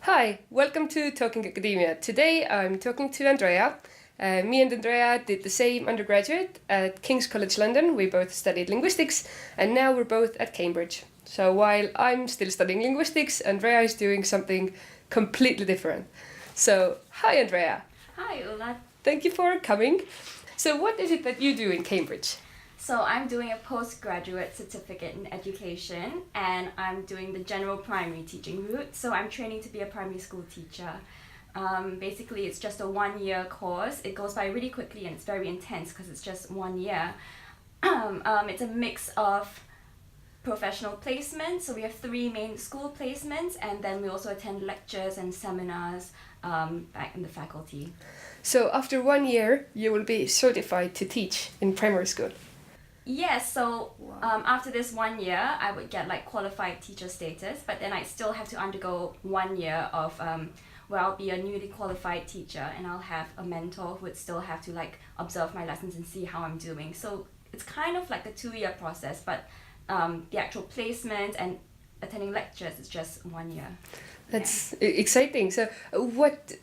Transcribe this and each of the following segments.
Hi, welcome to Talking Academia. Today I'm talking to Andrea. Me and Andrea did the same undergraduate at King's College London. We both studied linguistics and now we're both at Cambridge. So while I'm still studying linguistics, Andrea is doing something completely different. So, hi Andrea. Hi, Ula. Thank you for coming. So what is it that you do in Cambridge? So I'm doing a postgraduate certificate in education and I'm doing the general primary teaching route. So I'm training to be a primary school teacher. Basically, it's just a 1-year course. It goes by really quickly and it's very intense because it's just 1 year. It's a mix of professional placements. So we have 3 main school placements and then we also attend lectures and seminars back in the faculty. So after 1 year, you will be certified to teach in primary school. Yes, so after this 1 year, I would get like qualified teacher status, but then I still have to undergo 1 year of where I'll be a newly qualified teacher and I'll have a mentor who would still have to like observe my lessons and see how I'm doing. So it's kind of like a 2-year process, but the actual placement and attending lectures is just 1 year. That's exciting. So what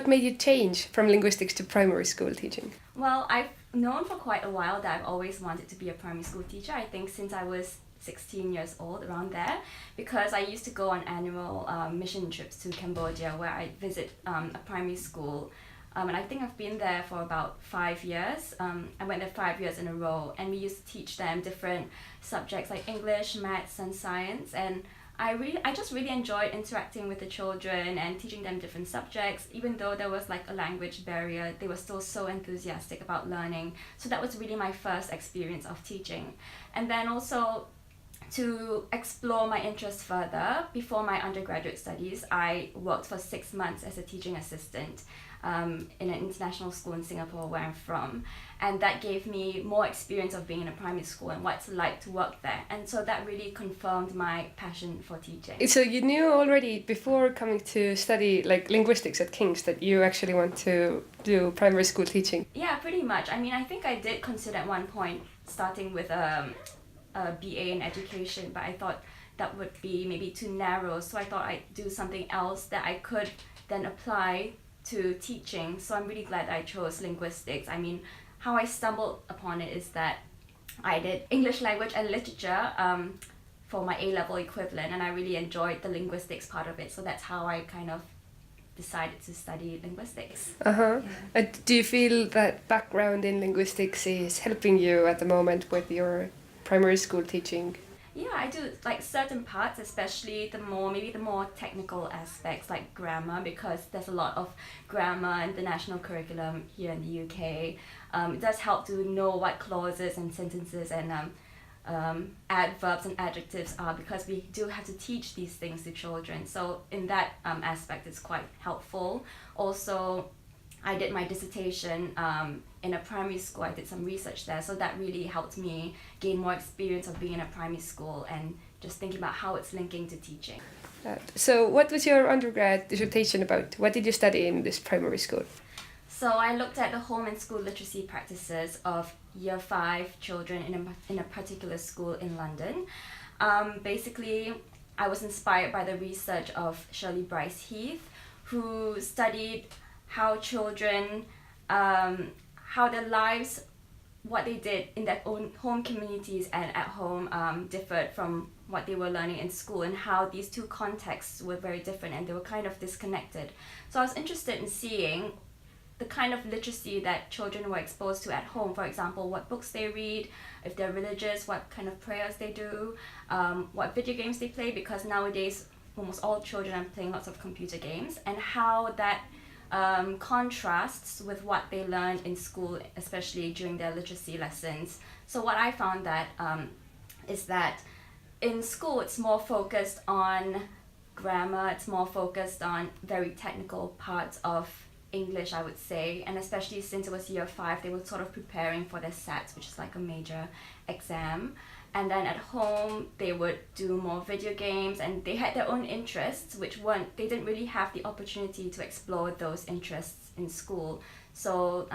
made you change from linguistics to primary school teaching? Well, I've known for quite a while that I've always wanted to be a primary school teacher. I think since I was 16 years old, around there, because I used to go on annual mission trips to Cambodia where I visit a primary school. And I think I've been there for about 5 years. I went there 5 years in a row and we used to teach them different subjects like English, maths and science. And I just really enjoyed interacting with the children and teaching them different subjects. Even though there was like a language barrier, they were still so enthusiastic about learning. So that was really my first experience of teaching. And then also to explore my interest further, before my undergraduate studies, I worked for 6 months as a teaching assistant in an international school in Singapore where I'm from. And that gave me more experience of being in a primary school and what it's like to work there. And so that really confirmed my passion for teaching. So you knew already before coming to study like linguistics at King's that you actually want to do primary school teaching? Yeah, pretty much. I mean, I think I did consider at one point starting with a BA in education, but I thought that would be maybe too narrow. So I thought I'd do something else that I could then apply to teaching. So I'm really glad I chose linguistics. I mean, how I stumbled upon it is that I did English language and literature for my A-level equivalent, and I really enjoyed the linguistics part of it. So that's how I kind of decided to study linguistics. Uh-huh. Yeah. Do you feel that background in linguistics is helping you at the moment with your primary school teaching? Yeah, I do, like certain parts, especially the more technical aspects like grammar, because there's a lot of grammar in the national curriculum here in the UK. It does help to know what clauses and sentences and adverbs and adjectives are, because we do have to teach these things to children. So in that aspect, it's quite helpful. Also, I did my dissertation in a primary school. I did some research there, so that really helped me gain more experience of being in a primary school and just thinking about how it's linking to teaching. So what was your undergrad dissertation about? What did you study in this primary school? So I looked at the home and school literacy practices of Year 5 children in a particular school in London. Basically, I was inspired by the research of Shirley Bryce Heath, who studied how children, how their lives, what they did in their own home communities and at home differed from what they were learning in school, and how these two contexts were very different and they were kind of disconnected. So I was interested in seeing the kind of literacy that children were exposed to at home. For example, what books they read, if they're religious, what kind of prayers they do, what video games they play, because nowadays almost all children are playing lots of computer games, and how that contrasts with what they learn in school, especially during their literacy lessons. So what I found that is that in school it's more focused on grammar, it's more focused on very technical parts of English, I would say, and especially since it was Year 5, they were sort of preparing for their SATs, which is like a major exam. And then at home, they would do more video games, and they had their own interests, they didn't really have the opportunity to explore those interests in school. So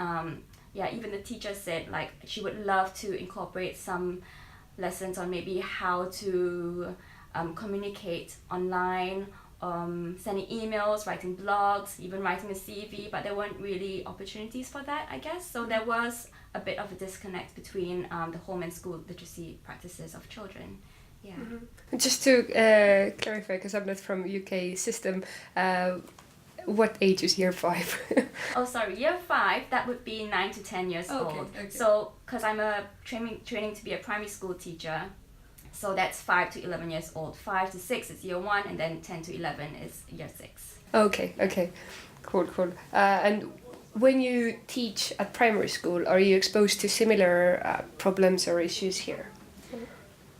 even the teacher said like she would love to incorporate some lessons on maybe how to communicate online sending emails, writing blogs, even writing a CV, but there weren't really opportunities for that, I guess. So there was a bit of a disconnect between the home and school literacy practices of children. Yeah. Mm-hmm. Just to clarify, because I'm not from UK system, what age is year 5? Oh, sorry, year 5, that would be 9 to 10 years old. Okay. So, because I'm a training to be a primary school teacher, so that's 5 to 11 years old. 5 to 6 is year 1, and then 10 to 11 is year 6. Okay. Cool. And when you teach at primary school, are you exposed to similar problems or issues here?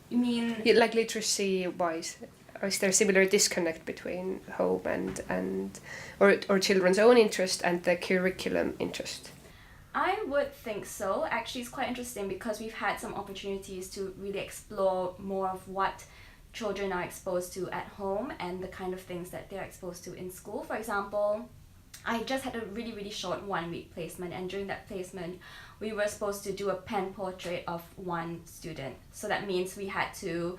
You mean... Yeah, like literacy-wise? Or is there a similar disconnect between home or children's own interest and the curriculum interest? I would think so. Actually, it's quite interesting because we've had some opportunities to really explore more of what children are exposed to at home and the kind of things that they're exposed to in school. For example, I just had a really, really short 1-week placement, and during that placement, we were supposed to do a pen portrait of one student. So that means we had to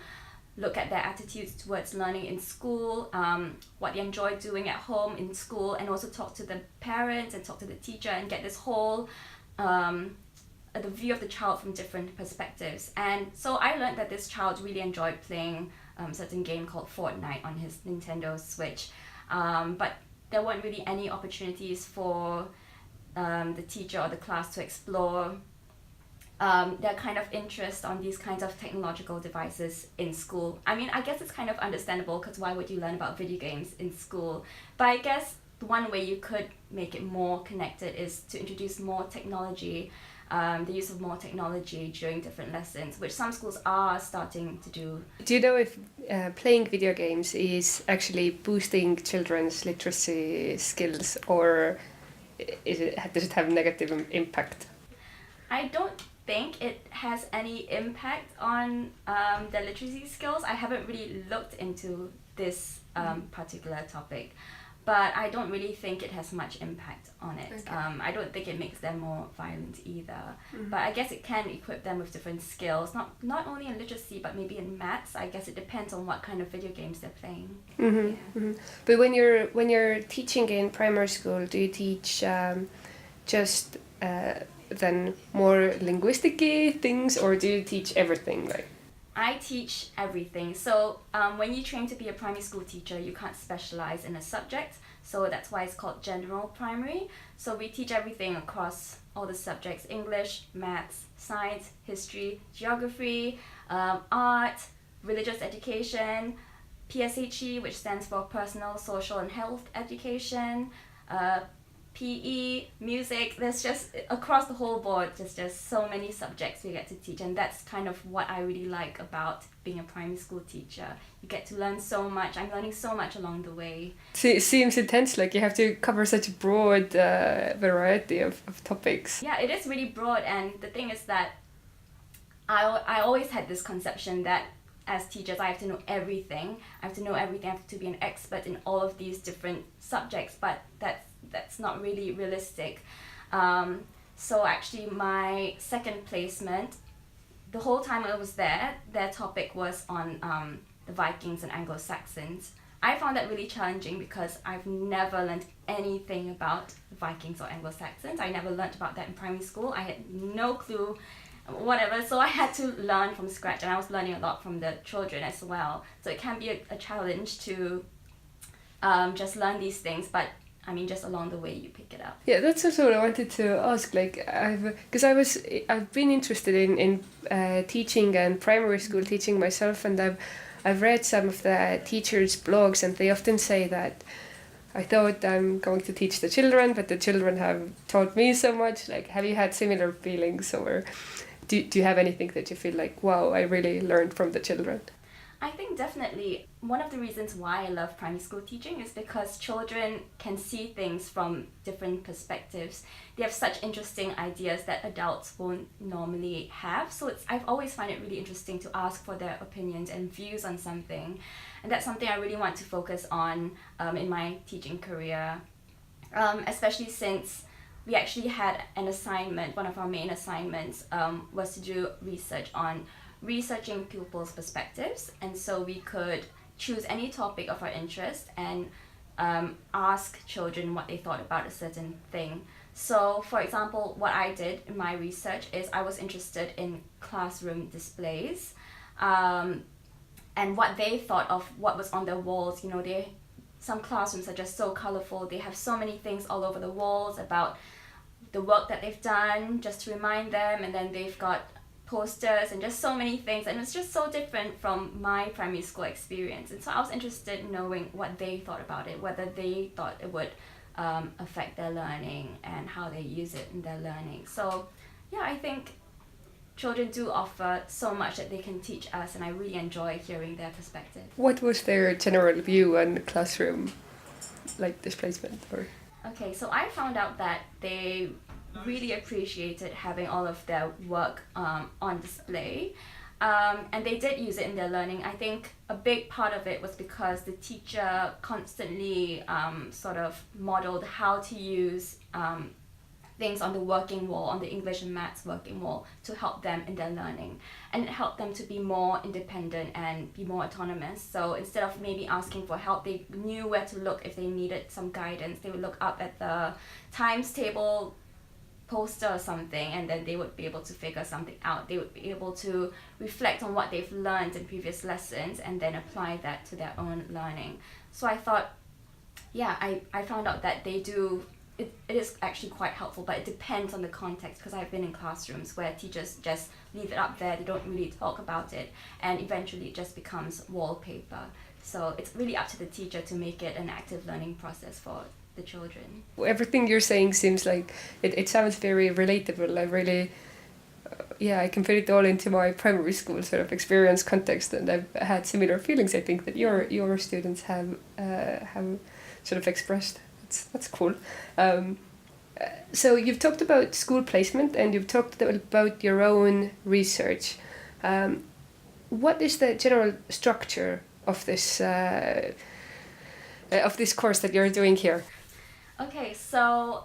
look at their attitudes towards learning in school, what they enjoy doing at home in school, and also talk to the parents and talk to the teacher and get this whole the view of the child from different perspectives. And so I learned that this child really enjoyed playing a certain game called Fortnite on his Nintendo Switch, but there weren't really any opportunities for the teacher or the class to explore their kind of interest on these kinds of technological devices in school. I mean, I guess it's kind of understandable, because why would you learn about video games in school? But I guess one way you could make it more connected is to introduce more technology, the use of more technology during different lessons, which some schools are starting to do. Do you know if playing video games is actually boosting children's literacy skills, or does it have negative impact? I don't think it has any impact on their literacy skills. I haven't really looked into this particular topic, but I don't really think it has much impact on it. Okay. I don't think it makes them more violent either. But I guess it can equip them with different skills, not only in literacy, but maybe in maths. I guess it depends on what kind of video games they're playing. But when you're teaching in primary school, do you teach just then more linguistic-y things, or do you teach everything? Like, I teach everything. So when you train to be a primary school teacher, you can't specialize in a subject. So that's why it's called general primary. So we teach everything across all the subjects: English, maths, science, history, geography, art, religious education, PSHE, which stands for personal, social and health education, PE, music. There's just, across the whole board, just so many subjects we get to teach, and that's kind of what I really like about being a primary school teacher. You get to learn so much. I'm learning so much along the way. it seems intense, like you have to cover such a broad variety of topics. Yeah, it is really broad, and the thing is that I always had this conception that as teachers I have to know everything. I have to be an expert in all of these different subjects, but that's not really realistic. So actually my second placement, the whole time I was there, their topic was on the Vikings and Anglo-Saxons. I found that really challenging because I've never learned anything about the Vikings or Anglo-Saxons. I never learned about that in primary school. I had no clue, whatever. So I had to learn from scratch, and I was learning a lot from the children as well. So it can be a challenge to just learn these things, but I mean, just along the way you pick it up. Yeah, that's also what I wanted to ask. Like, I've been interested in teaching and primary school teaching myself, and I've read some of the teachers' blogs, and they often say that I thought I'm going to teach the children, but the children have taught me so much. Like, have you had similar feelings, or do you have anything that you feel like, wow, I really learned from the children? I think definitely one of the reasons why I love primary school teaching is because children can see things from different perspectives. They have such interesting ideas that adults won't normally have. So I've always found it really interesting to ask for their opinions and views on something. And that's something I really want to focus on in my teaching career, especially since we actually had an assignment. One of our main assignments was to do research on researching pupils' perspectives, and so we could choose any topic of our interest and ask children what they thought about a certain thing. So, for example, what I did in my research is I was interested in classroom displays, and what they thought of what was on their walls. You know, some classrooms are just so colorful. They have so many things all over the walls about the work that they've done, just to remind them, and then they've got posters and just so many things, and it's just so different from my primary school experience. And so I was interested in knowing what they thought about it, whether they thought it would affect their learning and how they use it in their learning. So yeah, I think children do offer so much that they can teach us, and I really enjoy hearing their perspective. What was their general view on classroom, like displacement? Or Okay, so I found out that they really appreciated having all of their work on display, and they did use it in their learning. I think a big part of it was because the teacher constantly sort of modeled how to use things on the working wall, on the English and Maths working wall, to help them in their learning. And it helped them to be more independent and be more autonomous. So instead of maybe asking for help, they knew where to look if they needed some guidance. They would look up at the times table poster or something, and then they would be able to figure something out. They would be able to reflect on what they've learned in previous lessons and then apply that to their own learning. So I thought, yeah, I found out that they do. It is actually quite helpful, but it depends on the context, because I've been in classrooms where teachers just leave it up there, they don't really talk about it, and eventually it just becomes wallpaper. So it's really up to the teacher to make it an active learning process for the children. everything you're saying seems like it sounds very relatable. I really, I can fit it all into my primary school sort of experience context, and I've had similar feelings. I think that your students have sort of expressed. That's cool. So you've talked about school placement, and you've talked about your own research. What is the general structure of this course that you're doing here? Okay, so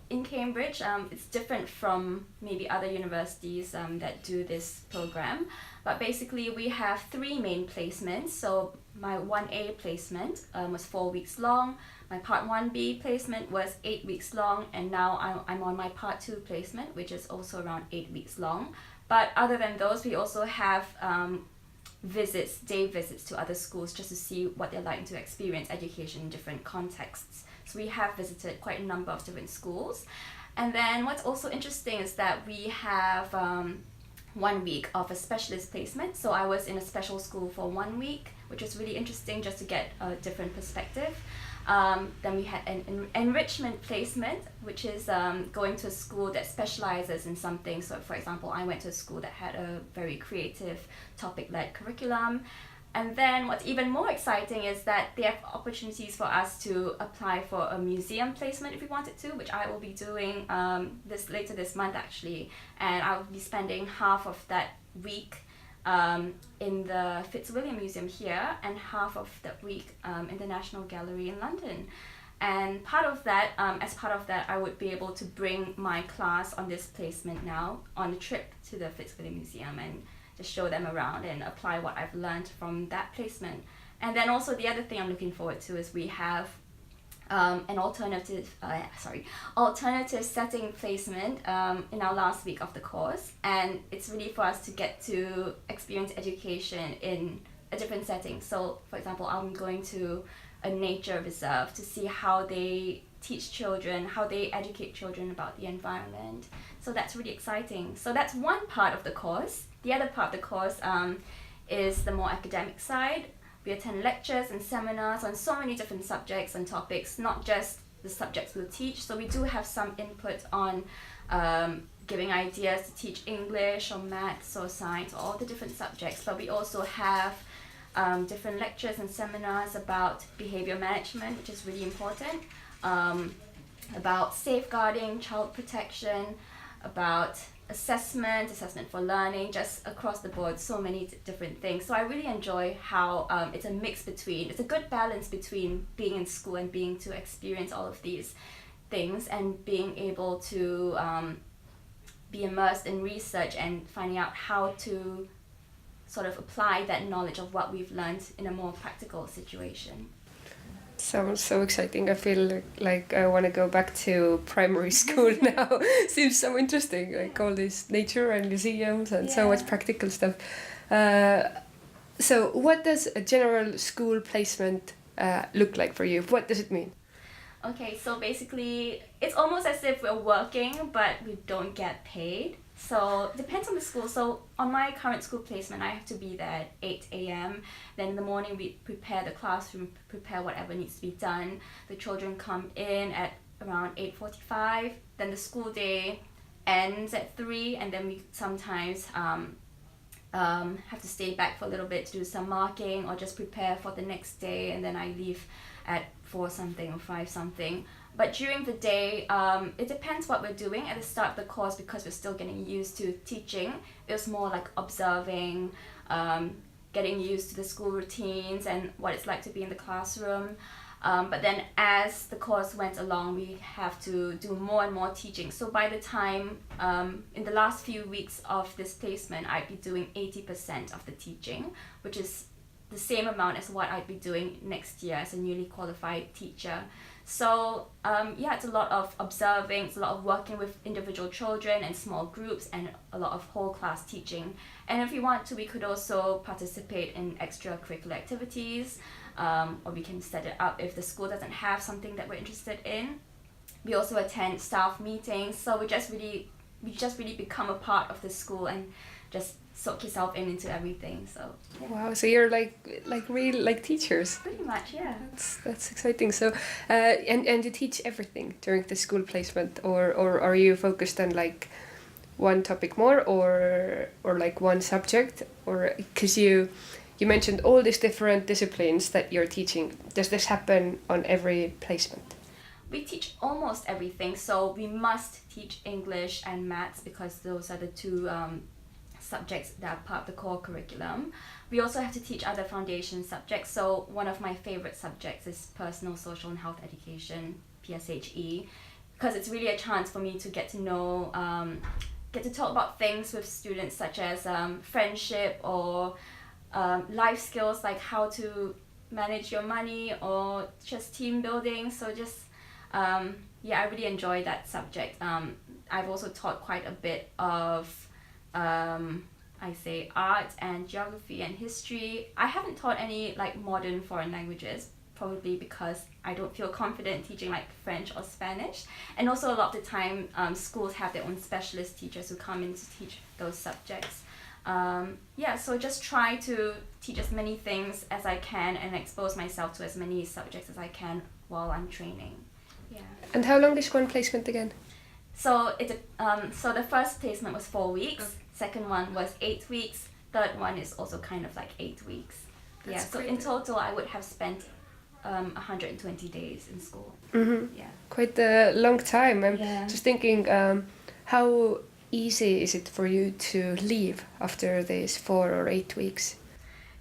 in Cambridge, it's different from maybe other universities that do this program. But basically, we have 3 main placements. So my 1A placement was 4 weeks long. My Part 1B placement was 8 weeks long. And now I'm on my Part 2 placement, which is also around 8 weeks long. But other than those, we also have day visits to other schools, just to see what they're like to experience education in different contexts. So we have visited quite a number of different schools. And then what's also interesting is that we have 1 week of a specialist placement. So I was in a special school for 1 week, which was really interesting just to get a different perspective. Then we had an enrichment placement, which is going to a school that specializes in something. So for example, I went to a school that had a very creative topic-led curriculum. And then what's even more exciting is that they have opportunities for us to apply for a museum placement if we wanted to, which I will be doing later this month actually. And I will be spending half of that week in the Fitzwilliam Museum here, and half of that week in the National Gallery in London. And as part of that, I would be able to bring my class on this placement now on a trip to the Fitzwilliam Museum and just show them around and apply what I've learned from that placement. And then also the other thing I'm looking forward to is we have an alternative setting placement in our last week of the course, and it's really for us to get to experience education in a different setting. So for example, I'm going to a nature reserve to see how they teach children, how they educate children about the environment. So that's really exciting. So that's one part of the course. The other part of the course is the more academic side. We attend lectures and seminars on so many different subjects and topics, not just the subjects we'll teach. So we do have some input on giving ideas to teach English or maths or science, all the different subjects. But we also have different lectures and seminars about behavior management, which is really important, about safeguarding, child protection, about assessment for learning, just across the board, so many different things. So I really enjoy how it's a good balance between being in school and being to experience all of these things, and being able to be immersed in research and finding out how to sort of apply that knowledge of what we've learned in a more practical situation. Sounds so exciting. I feel like I want to go back to primary school now. Seems so interesting, like all this nature and museums and so much practical stuff. So what does a general school placement look like for you? What does it mean? Okay, so basically it's almost as if we're working but we don't get paid. So it depends on the school. So on my current school placement, I have to be there at 8 a.m. Then in the morning we prepare the classroom, prepare whatever needs to be done. The children come in at around 8:45. Then the school day ends at 3, and then we sometimes have to stay back for a little bit to do some marking or just prepare for the next day, and then I leave at 4 something or 5 something. But during the day, it depends what we're doing. At the start of the course, because we're still getting used to teaching, it was more like observing, getting used to the school routines and what it's like to be in the classroom. But then as the course went along, we have to do more and more teaching. So by the time, in the last few weeks of this placement, I'd be doing 80% of the teaching, which is the same amount as what I'd be doing next year as a newly qualified teacher. So it's a lot of observing, it's a lot of working with individual children and small groups, and a lot of whole class teaching. And if we want to, we could also participate in extracurricular activities, or we can set it up if the school doesn't have something that we're interested in. We also attend staff meetings, so we just really become a part of the school and just soak yourself into everything. So Wow, so you're like real like teachers. pretty much, yeah. That's exciting. So and you teach everything during the school placement, or are you focused on like one topic more, or like one subject, or because you mentioned all these different disciplines that you're teaching. Does this happen on every placement? We teach almost everything, so we must teach English and maths because those are the two subjects that are part of the core curriculum. We also have to teach other foundation subjects. So one of my favorite subjects is personal, social and health education, PSHE, because it's really a chance for me to get to know, get to talk about things with students such as friendship or life skills like how to manage your money or just team building. So just I really enjoy that subject. I've also taught quite a bit of art and geography and history. I haven't taught any like modern foreign languages, probably because I don't feel confident teaching like French or Spanish. And also a lot of the time schools have their own specialist teachers who come in to teach those subjects. So just try to teach as many things as I can and expose myself to as many subjects as I can while I'm training. Yeah. And how long is one placement again? So the first placement was 4 weeks. Okay. Second one was 8 weeks. Third one is also kind of like 8 weeks. That's so in total I would have spent 120 days in school. Mm-hmm. Yeah. Quite a long time. I'm just thinking, how easy is it for you to leave after these 4 or 8 weeks?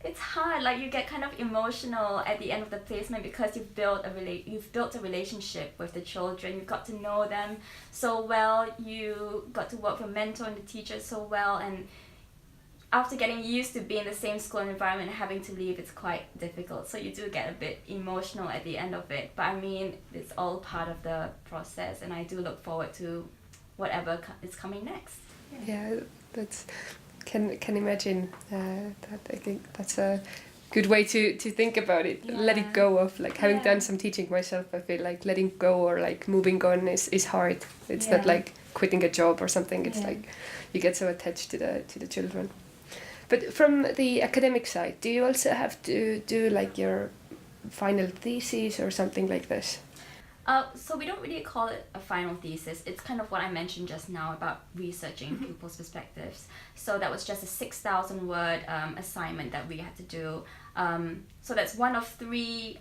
It's hard. Like you get kind of emotional at the end of the placement because you've built a relationship with the children. You've got to know them so well. You got to work with a mentor and the teachers so well. And after getting used to being in the same school environment and having to leave, it's quite difficult. So you do get a bit emotional at the end of it. But I mean, it's all part of the process, and I do look forward to whatever is coming next. Yeah, that's. Can imagine that. I think that's a good way to think about it. Yeah. Let it go of like having done some teaching myself. I feel like letting go or like moving on is hard. It's not like quitting a job or something. It's like you get so attached to the children. But from the academic side, do you also have to do like your final thesis or something like this? So we don't really call it a final thesis. It's kind of what I mentioned just now about researching pupils' perspectives. So that was just a 6,000 word assignment that we had to do. So that's one of 3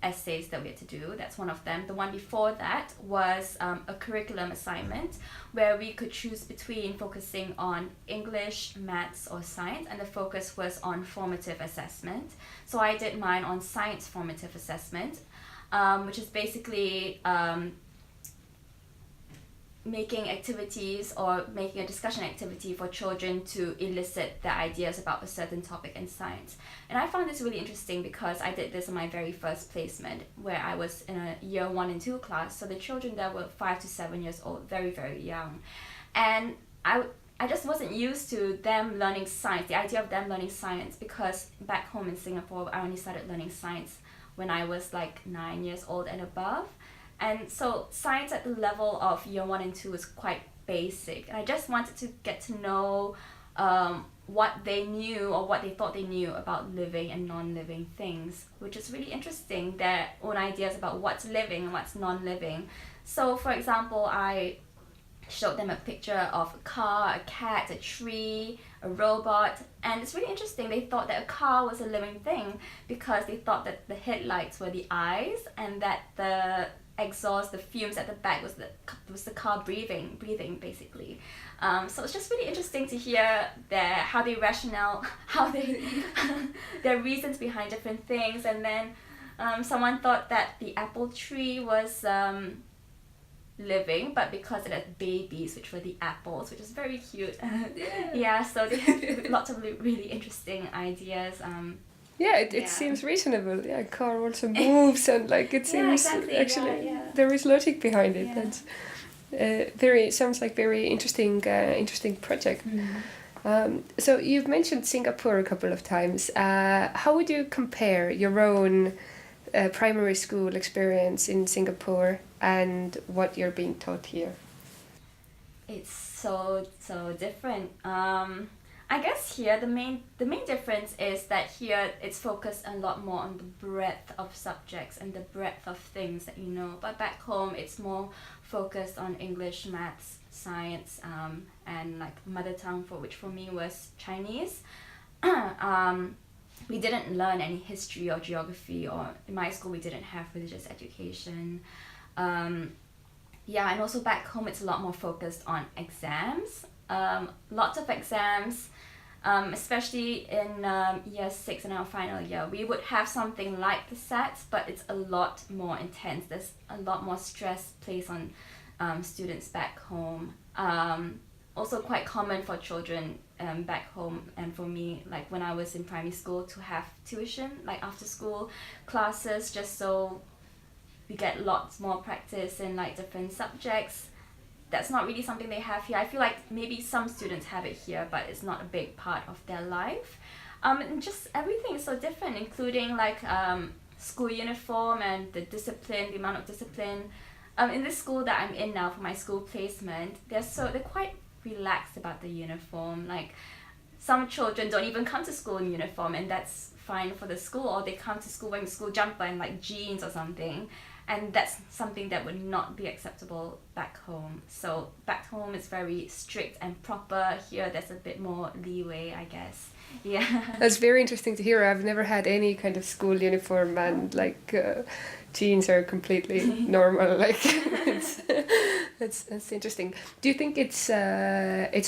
essays that we had to do. That's one of them. The one before that was a curriculum assignment where we could choose between focusing on English, maths or science, and the focus was on formative assessment. So I did mine on science formative assessment. Which is basically making activities or making a discussion activity for children to elicit their ideas about a certain topic in science. And I found this really interesting because I did this in my very first placement where I was in a year 1 and 2 class. So the children there were 5 to 7 years old, very, very young. And I just wasn't used to them learning science, the idea of them learning science, because back home in Singapore, I only started learning science when I was like 9 years old and above. And so science at the level of year 1 and 2 is quite basic. And I just wanted to get to know what they knew or what they thought they knew about living and non-living things, which is really interesting, their own ideas about what's living and what's non-living. So for example, I showed them a picture of a car, a cat, a tree, a robot, and it's really interesting. They thought that a car was a living thing because they thought that the headlights were the eyes and that the exhaust, the fumes at the back was the car breathing basically. So it's just really interesting to hear how they their reasons behind different things. And then someone thought that the apple tree was living, but because it had babies, which were the apples, which is very cute. Yeah, so they have lots of really interesting ideas. It seems reasonable. Yeah, car also moves and like it seems actually there is logic behind it. Yeah. That's sounds like very interesting project. So you've mentioned Singapore a couple of times. How would you compare your own primary school experience in Singapore and what you're being taught here? It's so different. I guess here the main difference is that here it's focused a lot more on the breadth of subjects and the breadth of things that you know. But back home it's more focused on English, maths, science, and like mother tongue, which for me was Chinese. We didn't learn any history or geography, or in my school we didn't have religious education. And also back home it's a lot more focused on exams. Lots of exams, especially in year 6 and our final year. We would have something like the SATs, but it's a lot more intense. There's a lot more stress placed on students back home. Also quite common for children back home, and for me, like when I was in primary school, to have tuition, like after school classes, just so we get lots more practice in like different subjects. That's not really something they have here. I feel like maybe some students have it here, but it's not a big part of their life. And just everything is so different, including like school uniform and the discipline, the amount of discipline. In this school that I'm in now for my school placement, they're quite relaxed about the uniform. Like some children don't even come to school in uniform, and that's fine for the school, or they come to school wearing school jumper and like jeans or something. And that's something that would not be acceptable back home. So back home is very strict and proper. Here there's a bit more leeway, I guess. Yeah. That's very interesting to hear. I've never had any kind of school uniform, and like jeans are completely normal. Like that's interesting. Do you think it's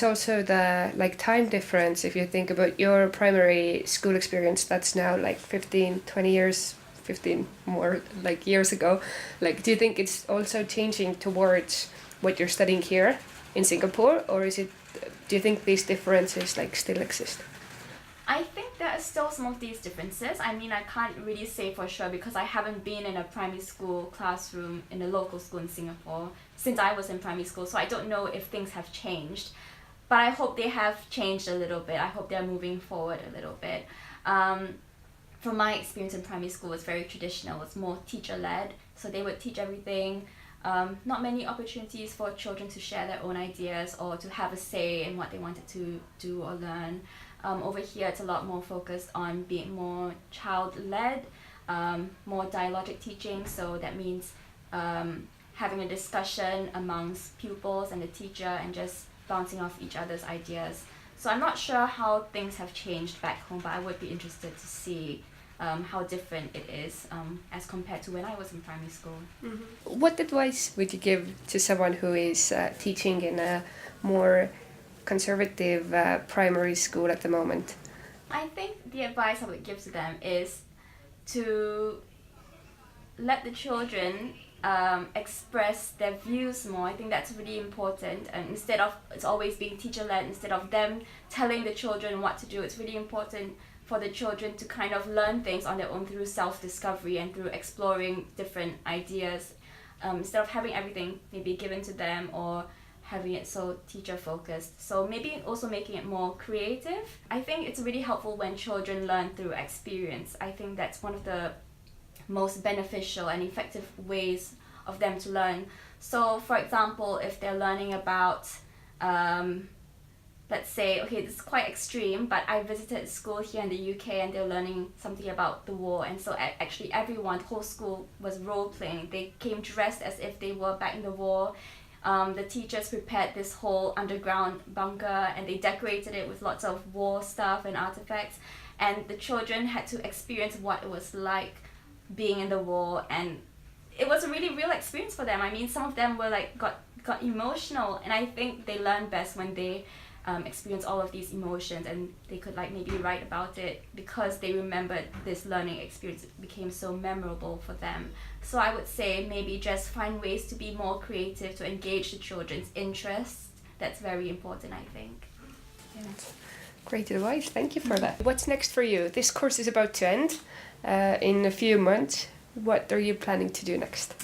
also the like time difference? If you think about your primary school experience, that's now like 15, 20 years. 15 more like years ago, like do you think it's also changing towards what you're studying here in Singapore, or do you think these differences like still exist? I think there are still some of these differences. I mean, I can't really say for sure because I haven't been in a primary school classroom in a local school in Singapore since I was in primary school, so I don't know if things have changed, but I hope they have changed a little bit. I hope they're moving forward a little bit. From my experience in primary school, it's very traditional. It's more teacher-led, so they would teach everything. Not many opportunities for children to share their own ideas or to have a say in what they wanted to do or learn. Over here, it's a lot more focused on being more child-led, more dialogic teaching. So that means having a discussion amongst pupils and the teacher and just bouncing off each other's ideas. So I'm not sure how things have changed back home, but I would be interested to see how different it is as compared to when I was in primary school. Mm-hmm. What advice would you give to someone who is teaching in a more conservative primary school at the moment? I think the advice I would give to them is to let the children express their views more. I think that's really important, and instead of it's always being teacher-led, instead of them telling the children what to do, it's really important for the children to kind of learn things on their own through self-discovery and through exploring different ideas, instead of having everything maybe given to them or having it so teacher focused. So maybe also making it more creative. I think it's really helpful when children learn through experience. I think that's one of the most beneficial and effective ways of them to learn. So for example, if they're learning about let's say, okay, this is quite extreme, but I visited school here in the UK and they're learning something about the war, and so actually everyone, the whole school was role-playing. They came dressed as if they were back in the war. The teachers prepared this whole underground bunker and they decorated it with lots of war stuff and artifacts, and the children had to experience what it was like being in the war, and it was a really real experience for them. I mean, some of them were like got emotional, and I think they learn best when they experience all of these emotions, and they could like maybe write about it because they remembered this learning experience. It became so memorable for them. So I would say maybe just find ways to be more creative, to engage the children's interests. That's very important, I think. Yeah. Great advice, thank you for that. What's next for you? This course is about to end in a few months. What are you planning to do next?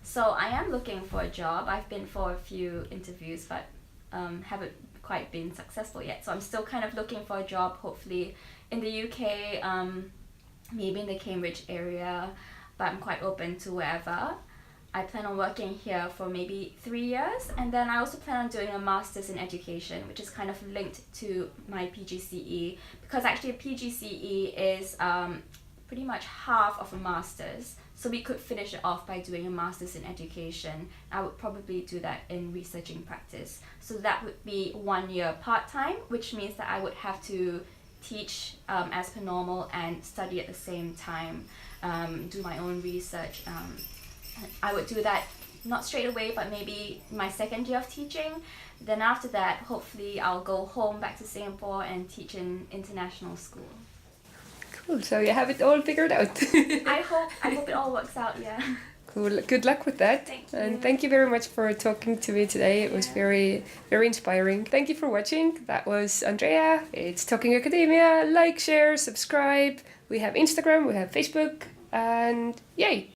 So I am looking for a job. I've been for a few interviews, but haven't quite been successful yet. So I'm still kind of looking for a job, hopefully in the UK, maybe in the Cambridge area, but I'm quite open to wherever. I plan on working here for maybe 3 years, and then I also plan on doing a master's in education, which is kind of linked to my PGCE, because actually a PGCE is pretty much half of a master's. So we could finish it off by doing a master's in education. I would probably do that in researching practice. So that would be 1 year part-time, which means that I would have to teach as per normal and study at the same time, do my own research. I would do that not straight away, but maybe my second year of teaching. Then after that, hopefully I'll go home back to Singapore and teach in international school. Cool, so you have it all figured out. I hope it all works out, yeah. Cool, good luck with that. Thank you. And thank you very much for talking to me today. It was very, very inspiring. Thank you for watching. That was Andrea. It's Talking Academia. Like, share, subscribe. We have Instagram, we have Facebook, and yay!